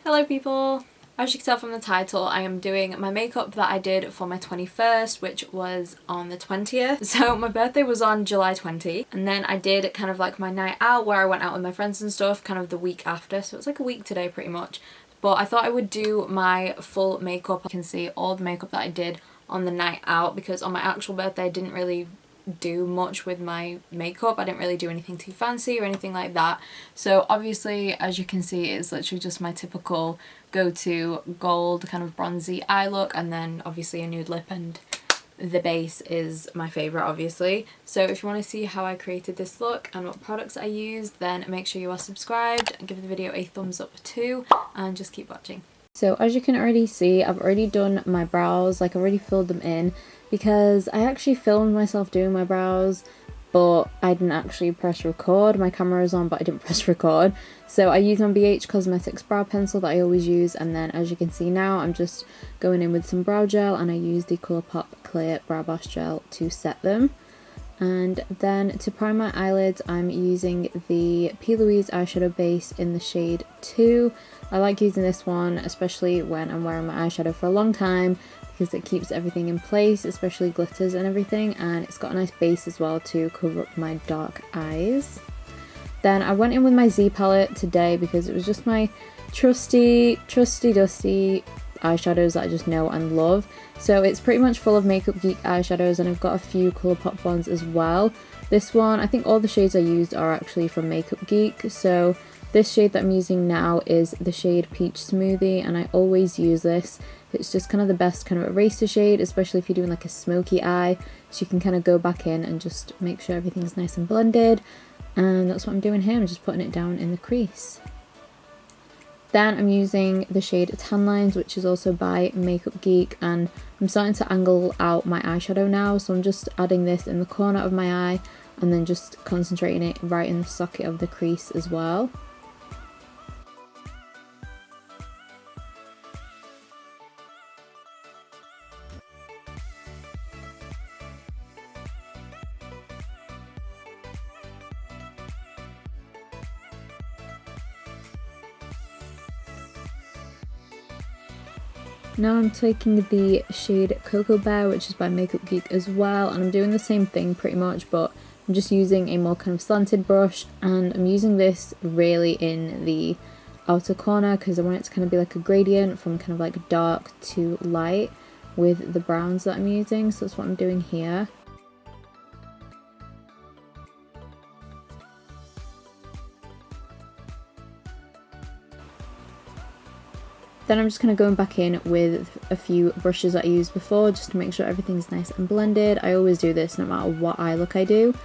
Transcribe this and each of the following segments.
Hello people! As you can tell from the title, I am doing my makeup that I did for my 21st, which was on the 20th. So my birthday was on July 20, and then I did kind of like my night out where I went out with my friends and stuff kind of the week after, so it's like a week today pretty much. But I thought I would do my full makeup. You can see all the makeup that I did on the night out, because on my actual birthday I didn't really do much with my makeup. I didn't really do anything too fancy or anything like that. So obviously, as you can see, it's literally just my typical go-to gold kind of bronzy eye look, and then obviously a nude lip, and the base is my favourite obviously. So if you want to see how I created this look and what products I used, then make sure you are subscribed and give the video a thumbs up too, and just keep watching. So as you can already see, I've already done my brows, like I've already filled them in, because I actually filmed myself doing my brows, but I didn't actually press record. My camera is on, but I didn't press record. So I used my BH Cosmetics brow pencil that I always use, and then as you can see now, I'm just going in with some brow gel, and I use the Colourpop Clear Brow Brush Gel to set them. And then to prime my eyelids, I'm using the P.Louise Eyeshadow base in the shade 2. I like using this one, especially when I'm wearing my eyeshadow for a long time, because it keeps everything in place, especially glitters and everything, and it's got a nice base as well to cover up my dark eyes. Then I went in with my Z palette today because it was just my trusty dusty eyeshadows that I just know and love. So it's pretty much full of Makeup Geek eyeshadows, and I've got a few Colourpop ones as well. This one, I think all the shades I used are actually from Makeup Geek. So this shade that I'm using now is the shade Peach Smoothie, and I always use this. It's just kind of the best kind of eraser shade, especially if you're doing like a smoky eye, so you can kind of go back in and just make sure everything's nice and blended. And that's what I'm doing here. I'm just putting it down in the crease. Then I'm using the shade Tan Lines, which is also by Makeup Geek, and I'm starting to angle out my eyeshadow now, so I'm just adding this in the corner of my eye and then just concentrating it right in the socket of the crease as well. Now I'm taking the shade Cocoa Bear, which is by Makeup Geek as well, and I'm doing the same thing pretty much, but I'm just using a more kind of slanted brush, and I'm using this really in the outer corner because I want it to kind of be like a gradient from kind of like dark to light with the browns that I'm using, so that's what I'm doing here. Then I'm just kind of going back in with a few brushes that I used before, just to make sure everything's nice and blended. I always do this no matter what eye look I do.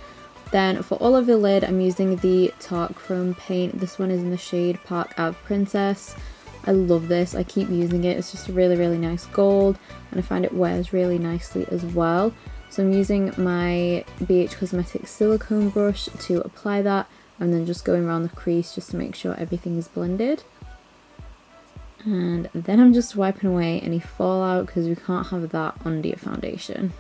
Then for all of the lid, I'm using the Tarte Chrome paint. This one is in the shade Park Ave Princess. I love this. I keep using it. It's just a really nice gold, and I find it wears really nicely as well. So I'm using my BH Cosmetics silicone brush to apply that, and then just going around the crease just to make sure everything is blended. And then I'm just wiping away any fallout because we can't have that under your foundation.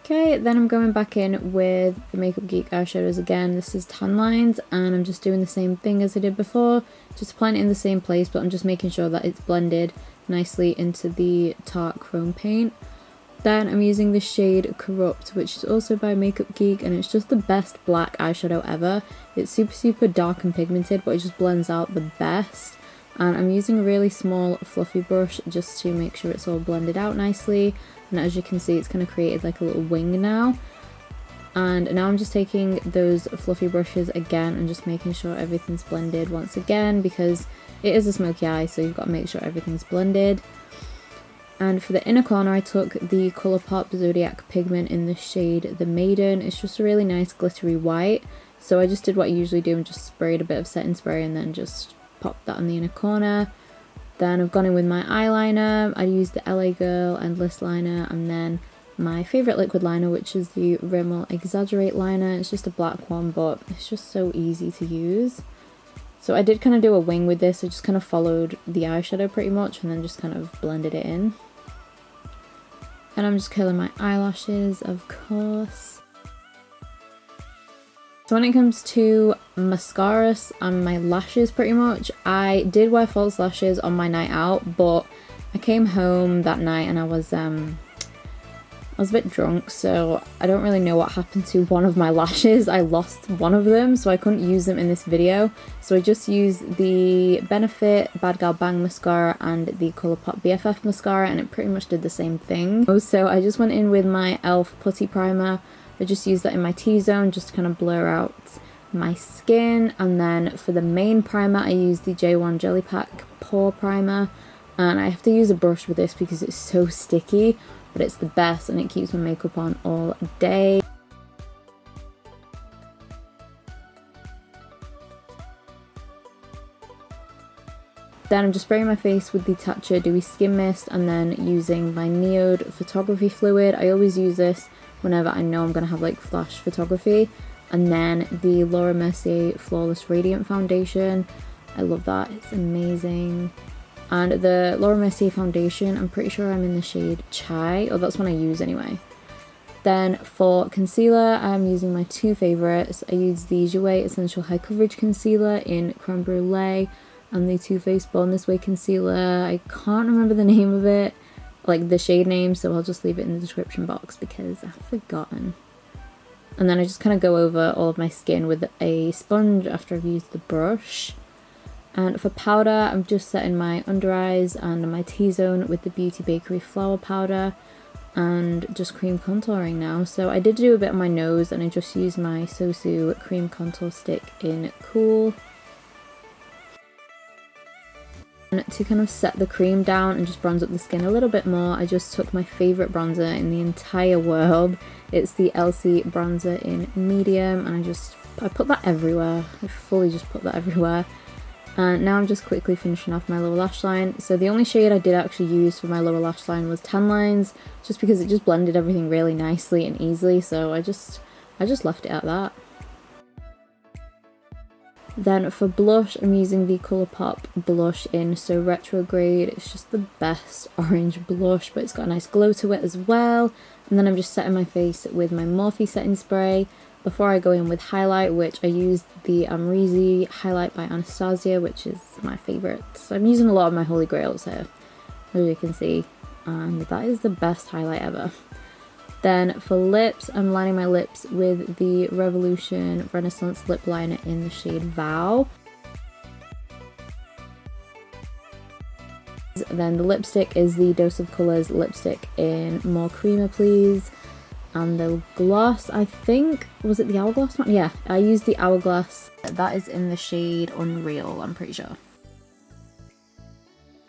Okay, then I'm going back in with the Makeup Geek eyeshadows again. This is Tan Lines, and I'm just doing the same thing as I did before, just applying it in the same place, but I'm just making sure that it's blended nicely into the Tarte Chrome paint. Then I'm using the shade Corrupt, which is also by Makeup Geek, and it's just the best black eyeshadow ever. It's super dark and pigmented, but it just blends out the best. And I'm using a really small fluffy brush just to make sure it's all blended out nicely, and as you can see, it's kind of created like a little wing now. And now I'm just taking those fluffy brushes again and just making sure everything's blended once again, because it is a smoky eye, so you've got to make sure everything's blended. And for the inner corner, I took the Colourpop Zodiac pigment in the shade The Maiden. It's just a really nice glittery white, so I just did what I usually do and just sprayed a bit of setting spray and then just pop that on the inner corner. Then I've gone in with my eyeliner. I used the LA Girl Endless liner, and then my favourite liquid liner, which is the Rimmel Exaggerate liner. It's just a black one, but it's just so easy to use. So I did kind of do a wing with this. I just kind of followed the eyeshadow pretty much and then just kind of blended it in. And I'm just curling my eyelashes, of course. So when it comes to mascaras and my lashes pretty much, I did wear false lashes on my night out, but I came home that night and I was a bit drunk, so I don't really know what happened to one of my lashes. I lost one of them, so I couldn't use them in this video. So I just used the Benefit Bad Gal Bang mascara and the Colourpop BFF mascara, and it pretty much did the same thing. So I just went in with my e.l.f. putty primer. I just used that in my T-zone just to kind of blur out my skin, and then for the main primer I used the J1 Jelly Pack Pore Primer, and I have to use a brush with this because it's so sticky, but it's the best and it keeps my makeup on all day. Then I'm just spraying my face with the Tatcha Dewy Skin Mist and then using my Niod photography fluid. I always use this whenever I know I'm going to have like flash photography. And then the Mercier Flawless Radiant Foundation. I love that, it's amazing. And the Mercier foundation, I'm pretty sure I'm in the shade Chai, or that's one I use anyway. Then for concealer, I'm using my two favourites. I use the Jouer Essential High Coverage Concealer in Creme Brûlée and the Too Faced Born This Way Concealer. I can't remember the name of it, like the shade name, so I'll just leave it in the description box because I've forgotten. And then I just kind of go over all of my skin with a sponge after I've used the brush. And for powder, I'm just setting my under eyes and my T-zone with the Beauty Bakerie Flower Powder and just cream contouring now. So I did do a bit on my nose and I just used my Sosu cream contour stick in Cool. And to kind of set the cream down and just bronze up the skin a little bit more, I just took my favourite bronzer in the entire world. It's the Elcie bronzer in medium, and I put that everywhere. I fully just put that everywhere. And now I'm just quickly finishing off my lower lash line. So the only shade I did actually use for my lower lash line was Tan Lines, just because it just blended everything really nicely and easily, so I just left it at that. Then for blush, I'm using the Colourpop blush in So Retrograde. It's just the best orange blush, but it's got a nice glow to it as well. And then I'm just setting my face with my Morphe setting spray before I go in with highlight, which I used the Amrezy highlight by Anastasia, which is my favourite. So I'm using a lot of my holy grails here, as you can see, and that is the best highlight ever. Then for lips, I'm lining my lips with the Revolution Renaissance Lip Liner in the shade Vow. Then the lipstick is the Dose of Colours lipstick in More Creamer Please. And the gloss, I think, was it the Hourglass one? Yeah, I used the Hourglass. That is in the shade Unreal, I'm pretty sure.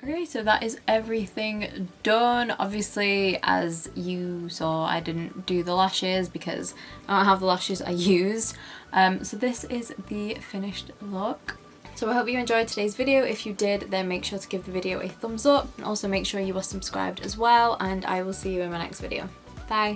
Okay, so that is everything done. Obviously, as you saw, I didn't do the lashes because I don't have the lashes I used. So this is the finished look. So I hope you enjoyed today's video. If you did, then make sure to give the video a thumbs up, and also make sure you are subscribed as well, and I will see you in my next video. Bye!